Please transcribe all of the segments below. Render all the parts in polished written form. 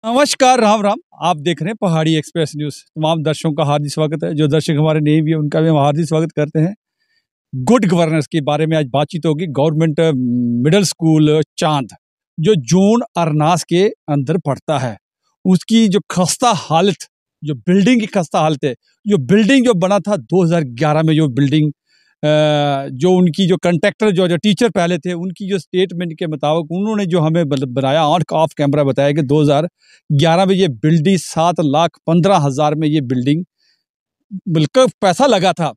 नमस्कार, राम राम। आप देख रहे हैं पहाड़ी एक्सप्रेस न्यूज़। तमाम दर्शकों का हार्दिक स्वागत है। जो दर्शक हमारे नहीं भी है उनका भी हम हार्दिक स्वागत करते हैं। गुड गवर्नेंस के बारे में आज बातचीत होगी। गवर्नमेंट मिडिल स्कूल चांद जो जून अरनास के अंदर पड़ता है, उसकी जो खस्ता हालत, जो बिल्डिंग की खस्ता हालत है, जो बिल्डिंग जो बना था 2011 में, जो बिल्डिंग जो उनकी जो कंट्रैक्टर जो टीचर पहले थे, उनकी जो स्टेटमेंट के मुताबिक उन्होंने जो हमें बनाया ऑफ कैमरा बताया कि 2011 में ये बिल्डिंग 7,15,000 में ये बिल्डिंग बिल्कुल पैसा लगा था।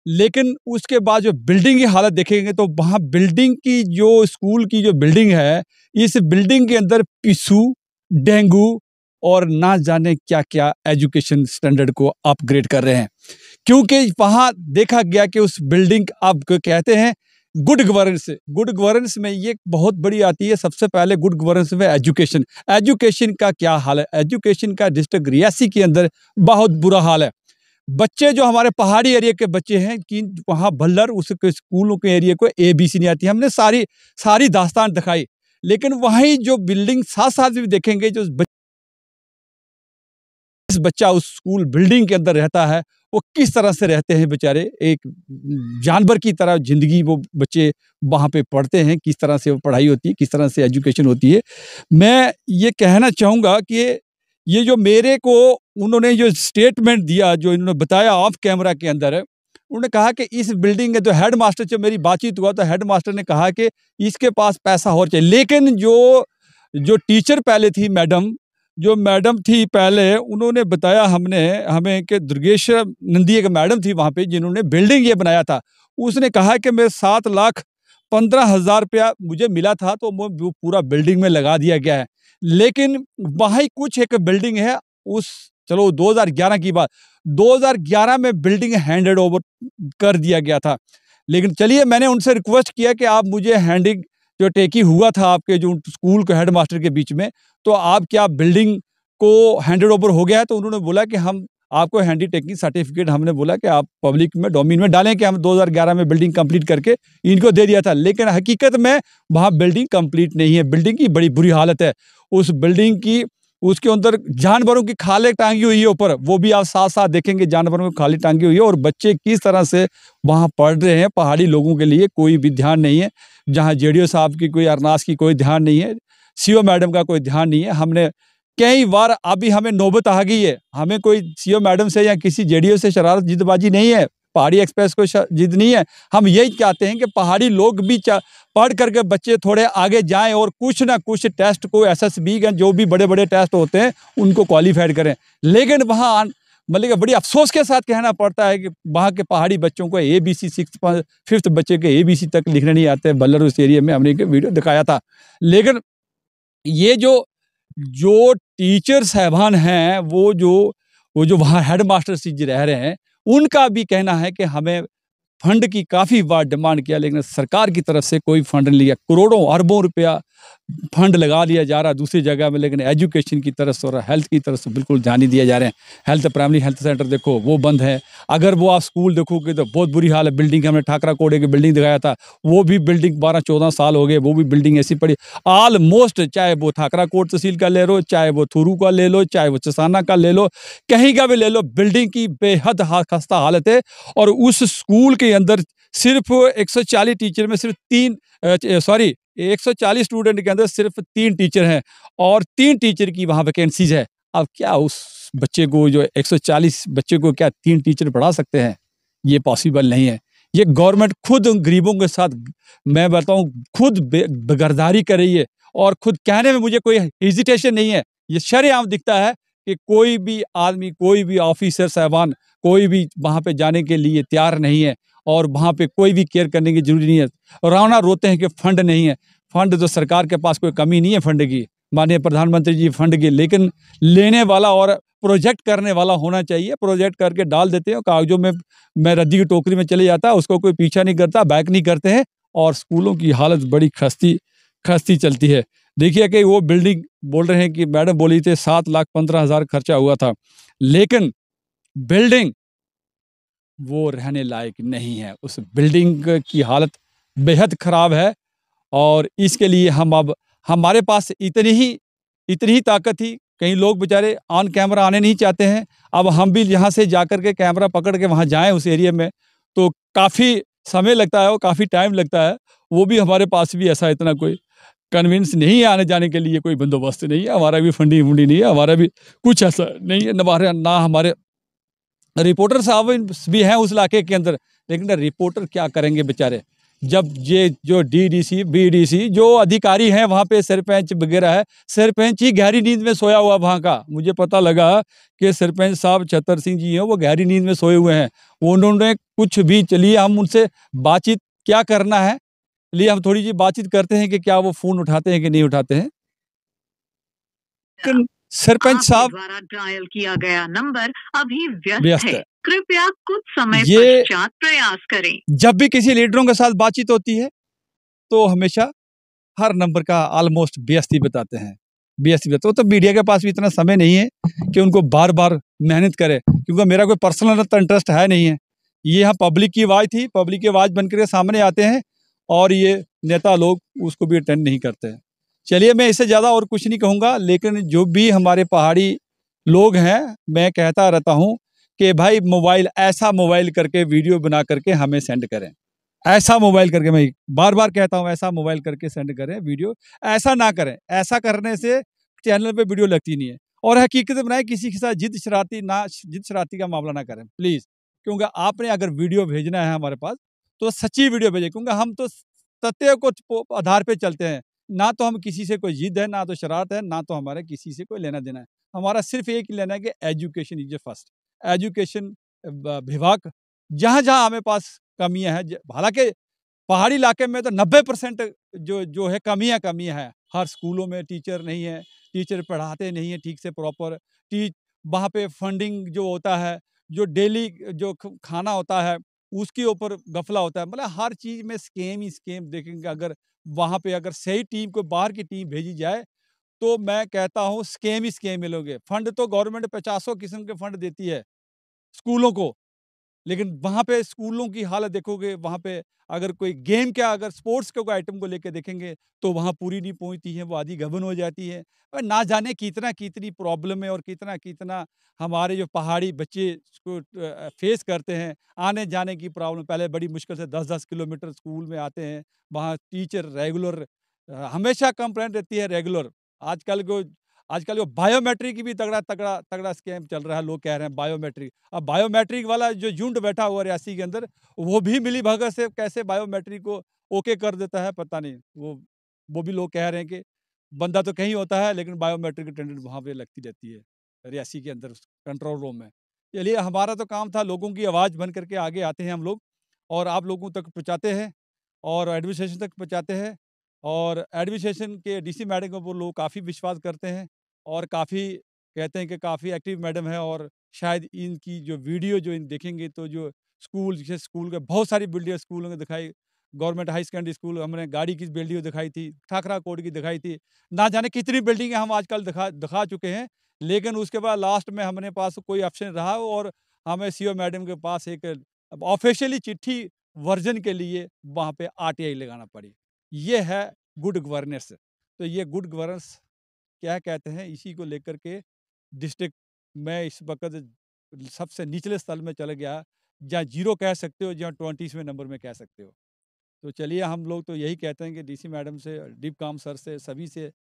लेकिन उसके बाद जो बिल्डिंग की हालत देखेंगे तो वहाँ बिल्डिंग की जो स्कूल की जो बिल्डिंग है, इस बिल्डिंग के अंदर पिस्सू, डेंगू और ना जाने क्या क्या एजुकेशन स्टैंडर्ड को अपग्रेड कर रहे हैं। क्योंकि वहाँ देखा गया कि उस बिल्डिंग, आप कहते हैं गुड गवर्नेंस में ये बहुत बड़ी आती है। सबसे पहले गुड गवर्नेंस में एजुकेशन का क्या हाल है। एजुकेशन का डिस्ट्रिक्ट रियासी के अंदर बहुत बुरा हाल है। बच्चे जो हमारे पहाड़ी एरिया के बच्चे हैं कि वहाँ भल्लर उसके स्कूलों के एरिया को ABC नहीं आती। हमने सारी दास्तान दिखाई, लेकिन वहीं जो बिल्डिंग साथ साथ भी देखेंगे, जो बच्चा उस स्कूल बिल्डिंग के अंदर रहता है, वो किस तरह से रहते हैं बेचारे, एक जानवर की तरह जिंदगी वो बच्चे वहाँ पे पढ़ते हैं। किस तरह से वो पढ़ाई होती है, किस तरह से एजुकेशन होती है। मैं ये कहना चाहूँगा कि ये जो मेरे को उन्होंने जो स्टेटमेंट दिया, जो इन्होंने बताया ऑफ कैमरा के अंदर, उन्होंने कहा कि इस बिल्डिंग के जो हेड मास्टर से मेरी बातचीत हुआ तो हेड मास्टर ने कहा कि इसके पास पैसा और चाहिए। लेकिन जो टीचर पहले थी, मैडम थी पहले, उन्होंने बताया हमें कि दुर्गेश नंदी एक मैडम थी वहाँ पे जिन्होंने बिल्डिंग ये बनाया था। उसने कहा कि मैं 7,15,000 रुपया मुझे मिला था, तो वो पूरा बिल्डिंग में लगा दिया गया है। लेकिन वहाँ ही कुछ एक बिल्डिंग है, चलो 2011 की बात, 2011 में बिल्डिंग हैंडेड ओवर कर दिया गया था। लेकिन चलिए, मैंने उनसे रिक्वेस्ट किया कि आप मुझे हैंडिंग जो टेकी हुआ था आपके जो स्कूल के हेड मास्टर के बीच में, तो आप क्या बिल्डिंग को हैंडेड ओवर हो गया है? तो उन्होंने बोला कि हम आपको हैंडी टेकिंग सर्टिफिकेट, हमने बोला कि आप पब्लिक में डोमेन में डालें कि हम 2011 में बिल्डिंग कंप्लीट करके इनको दे दिया था। लेकिन हकीकत में वहाँ बिल्डिंग कंप्लीट नहीं है। बिल्डिंग की बड़ी बुरी हालत है। उस बिल्डिंग की, उसके अंदर जानवरों की खाले टांगी हुई है ऊपर, वो भी आप साथ साथ देखेंगे, जानवरों की खाली टांगी हुई है। और बच्चे किस तरह से वहाँ पढ़ रहे हैं, पहाड़ी लोगों के लिए कोई भी ध्यान नहीं है। जहाँ JDO साहब की, कोई अरनास की कोई ध्यान नहीं है, CO मैडम का कोई ध्यान नहीं है। हमने कई बार, अभी हमें नौबत आ गई है, हमें कोई CO मैडम से या किसी JDO से शरारत जिदबाजी नहीं है, पहाड़ी एक्सप्रेस को जिद नहीं है। हम यही चाहते हैं कि पहाड़ी लोग भी पढ़ करके बच्चे थोड़े आगे जाएं और कुछ ना कुछ टेस्ट को, SSB के जो भी बड़े बड़े टेस्ट होते हैं उनको क्वालिफाइड करें। लेकिन वहाँ मतलब बड़ी अफसोस के साथ कहना पड़ता है कि वहाँ के पहाड़ी बच्चों को ABC 5th बच्चे के ABC तक लिखने नहीं आते। बल्लर उस एरिया में हमने वीडियो दिखाया था। लेकिन ये जो टीचर साहबान हैं, वो जो वहाँ हेड मास्टर जी रह रहे हैं, उनका भी कहना है कि हमें फंड की काफ़ी बार डिमांड किया, लेकिन सरकार की तरफ से कोई फंड नहीं लिया। करोड़ों अरबों रुपया फंड लगा लिया जा रहा है दूसरी जगह में, लेकिन एजुकेशन की तरफ से और हेल्थ की तरफ से बिल्कुल ध्यान नहीं दिया जा रहे हैं। प्राइमरी हेल्थ सेंटर देखो, वो बंद है। अगर वो आप स्कूल देखोगे तो बहुत बुरी हाल है। बिल्डिंग हमने ठाकरा कोड़े की बिल्डिंग दिखाया था, वो भी बिल्डिंग 12-14 साल हो गए, वो भी बिल्डिंग ऐसी पड़ी ऑलमोस्ट। चाहे वो ठाकरा कोट तहसील का ले लो, चाहे वो थुरू का ले लो, चाहे वो चसाना का ले लो, कहीं का भी ले लो, बिल्डिंग की बेहद खस्ता हालत है। और उस स्कूल के अंदर सिर्फ 140 टीचर में सिर्फ 140 स्टूडेंट के अंदर सिर्फ 3 टीचर हैं, और 3 टीचर की वहाँ वैकेंसीज है। अब क्या उस बच्चे को, जो 140 बच्चे को, क्या 3 टीचर पढ़ा सकते हैं? ये पॉसिबल नहीं है। ये गवर्नमेंट खुद गरीबों के साथ, मैं बताऊं, खुद बेगरदारी कर रही है। और खुद कहने में मुझे कोई हेजिटेशन नहीं है। ये शरेआम दिखता है कि कोई भी आदमी, कोई भी ऑफिसर साहबान, कोई भी वहाँ पे जाने के लिए तैयार नहीं है, और वहाँ पे कोई भी केयर करने की जरूरी नहीं है। रोना रोते हैं कि फंड नहीं है। फंड तो सरकार के पास कोई कमी नहीं है फंड की, माननीय प्रधानमंत्री जी फंड की, लेकिन लेने वाला और प्रोजेक्ट करने वाला होना चाहिए। प्रोजेक्ट करके डाल देते हैं कागजों में, मैं रद्दी की टोकरी में चले जाता है, उसको कोई पीछा नहीं करता, बैक नहीं करते हैं। और स्कूलों की हालत बड़ी खस्ती चलती है। देखिए कि वो बिल्डिंग, बोल रहे हैं कि मैडम बोली थे 7,15,000 खर्चा हुआ था, लेकिन बिल्डिंग वो रहने लायक नहीं है। उस बिल्डिंग की हालत बेहद खराब है। और इसके लिए हम अब, हमारे पास इतनी ही ताकत थी कई लोग बेचारे ऑन कैमरा आने नहीं चाहते हैं। अब हम भी यहाँ से जाकर के कैमरा पकड़ के वहाँ जाएँ उस एरिया में, तो काफ़ी समय लगता है और काफ़ी टाइम लगता है। वो भी हमारे पास भी ऐसा इतना कोई कन्विंस नहीं है, आने-जाने के लिए कोई बंदोबस्त नहीं है, हमारा भी फंडी-वंडी नहीं है, हमारा भी कुछ ऐसा नहीं है, ना हमारे रिपोर्टर साहब भी हैं उस इलाके के अंदर, लेकिन रिपोर्टर क्या करेंगे बेचारे? जब ये जो डीडीसी, बीडीसी जो अधिकारी हैं वहाँ पे, सरपंच वगैरह है, सरपंच ही गहरी नींद में सोया हुआ वहाँ का। मुझे पता लगा कि सरपंच साहब छतर सिंह जी हैं, वो गहरी नींद में सोए हुए हैं। उन्होंने कुछ भी, चलिए हम उनसे बातचीत क्या करना है, चलिए हम थोड़ी-सी बातचीत करते हैं कि क्या वो फ़ोन उठाते हैं कि नहीं उठाते हैं। लेकिन सरपंच आपके साहब द्वारा डायल किया गया नंबर अभी व्यस्त व्यस्त है। है। कृपया कुछ समय ये पश्चात प्रयास करें। जब भी किसी लीडरों के साथ बातचीत होती है, तो हमेशा हर नंबर का ऑलमोस्ट व्यस्त ही बताते हैं। व्यस्त ही बताते, वो तो मीडिया के पास भी इतना समय नहीं है कि उनको बार-बार मेहनत करें, क्योंकि मेरा कोई पर्सनल तो इंटरेस्ट है नहीं है। ये यहाँ पब्लिक की आवाज़ थी, पब्लिक की आवाज़ बनकर के सामने आते हैं और ये नेता लोग उसको भी अटेंड नहीं करते हैं। चलिए, मैं इससे ज़्यादा और कुछ नहीं कहूँगा, लेकिन जो भी हमारे पहाड़ी लोग हैं, मैं कहता रहता हूँ कि भाई मोबाइल, ऐसा मोबाइल करके वीडियो बना करके हमें सेंड करें। ऐसा मोबाइल करके, मैं बार-बार कहता हूँ, ऐसा मोबाइल करके सेंड करें वीडियो, ऐसा ना करें। ऐसा करने से चैनल पे वीडियो लगती नहीं है। और हकीकत बनाए, किसी के साथ जिद शरारती का मामला ना करें प्लीज़। क्योंकि आपने अगर वीडियो भेजना है हमारे पास, तो सच्ची वीडियो भेजें, क्योंकि हम तो तथ्य को आधार पे चलते हैं। ना तो हम किसी से कोई जिद है, ना तो शरारत है, ना तो हमारे किसी से कोई लेना-देना है। हमारा सिर्फ़ एक ही लेना है कि एजुकेशन इज़ फर्स्ट। एजुकेशन विभाग जहाँ-जहाँ हमें पास कमियाँ हैं, हालाँकि पहाड़ी इलाके में तो 90% जो है कमियाँ हैं। हर स्कूलों में टीचर नहीं है, टीचर पढ़ाते नहीं है ठीक से प्रॉपर। टी वहाँ पे फंडिंग जो होता है, जो डेली जो खाना होता है, उसके ऊपर गफला होता है। मतलब हर चीज़ में स्कैम ही स्कैम देखेंगे। अगर वहाँ पे अगर सही टीम, कोई बाहर की टीम भेजी जाए, तो मैं कहता हूँ स्कैम ही स्कैम मिलोगे। फंड तो गवर्नमेंट पचासों किस्म के फंड देती है स्कूलों को। लेकिन वहाँ पे स्कूलों की हालत देखोगे, वहाँ पे अगर कोई गेम, क्या अगर स्पोर्ट्स के कोई आइटम को लेके देखेंगे, तो वहाँ पूरी नहीं पहुँचती है, वो आधी गबन हो जाती है। और ना जाने कितना-कितनी प्रॉब्लम है और कितना-कितना हमारे जो पहाड़ी बच्चे इसको फेस करते हैं। आने-जाने की प्रॉब्लम, पहले बड़ी मुश्किल से 10-10 किलोमीटर स्कूल में आते हैं, वहाँ टीचर रेगुलर, हमेशा कंप्लेंट रहती है रेगुलर। आजकल को आजकल वो बायोमेट्रिक की भी तगड़ा तगड़ा तगड़ा स्कैम चल रहा है, लोग कह रहे हैं बायोमेट्रिक। अब बायोमेट्रिक वाला जो झुंड बैठा हुआ है रियासी के अंदर, वो भी मिलीभगत से कैसे बायोमेट्रिक को ओके कर देता है पता नहीं। वो भी लोग कह रहे हैं कि बंदा तो कहीं होता है, लेकिन बायोमेट्रिक अटेंडेंट वहाँ पे लगती रहती है रियासी के अंदर कंट्रोल रूम में। चलिए, हमारा तो काम था, लोगों की आवाज़ बन करके आगे आते हैं हम लोग और आप लोगों तक पहुँचाते हैं और एडमिनिस्ट्रेशन तक पहुँचाते हैं। और एडमिनिस्ट्रेशन के डीसी मैडम को वो लोग काफ़ी विश्वास करते हैं और काफ़ी कहते हैं कि काफ़ी एक्टिव मैडम है। और शायद इनकी जो वीडियो जो इन देखेंगे, तो जो स्कूल, जैसे स्कूल के बहुत सारी वीडियो स्कूलों में दिखाई, गवर्नमेंट हाई सेकेंडरी स्कूल, हमने गाड़ी की वीडियो दिखाई थी, ठाकरा कोट की दिखाई थी, ना जाने कितनी बिल्डिंगें हम आजकल दिखा दिखा चुके हैं। लेकिन उसके बाद लास्ट में हमारे पास कोई ऑप्शन रहा और हमें सीओ मैडम के पास एक ऑफिशियली चिट्ठी वर्जन के लिए वहाँ पे आरटीआई लगाना पड़ी। ये है गुड गवर्नेंस। तो ये गुड गवर्नेंस क्या कहते हैं, इसी को लेकर के डिस्ट्रिक्ट में इस वक़्त सबसे निचले स्थल में चला गया, जहाँ 0 कह सकते हो, जहाँ 20वें नंबर में कह सकते हो। तो चलिए, हम लोग तो यही कहते हैं कि डीसी मैडम से, डीपकाम सर से, सभी से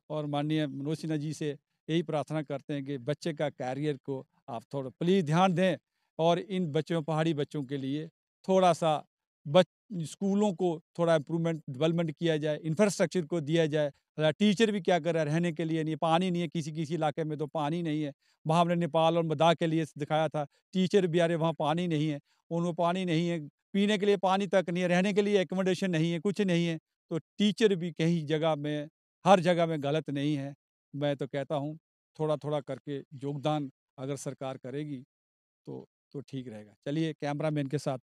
और माननीय मनोज सिन्हा जी से यही प्रार्थना करते हैं कि बच्चे का कैरियर को आप थोड़ा प्लीज़ ध्यान दें और इन बच्चों, पहाड़ी बच्चों के लिए थोड़ा-सा बच स्कूलों को थोड़ा इम्प्रूवमेंट, डेवलपमेंट किया जाए, इंफ्रास्ट्रक्चर को दिया जाए। टीचर भी क्या कर रहा है, रहने के लिए नहीं, पानी नहीं है, किसी-किसी इलाके में तो पानी नहीं है। वहाँ हमने नेपाल और लद्दाख के लिए दिखाया था, टीचर भी आ रहे, वहाँ पानी नहीं है, उनको पानी नहीं है, पीने के लिए पानी तक नहीं है, रहने के लिए एकोमोडेशन नहीं है, कुछ नहीं है। तो टीचर भी कहीं जगह में, हर जगह में गलत नहीं है। मैं तो कहता हूँ, थोड़ा-थोड़ा करके योगदान अगर सरकार करेगी, तो ठीक रहेगा। चलिए, कैमरामैन के साथ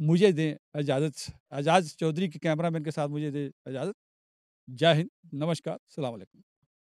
मुझे दें इजाज़त, एजाज़ चौधरी के कैमरामैन के साथ मुझे दें इजाज़त। जय हिंद, नमस्कार, सलाम अलैकुम।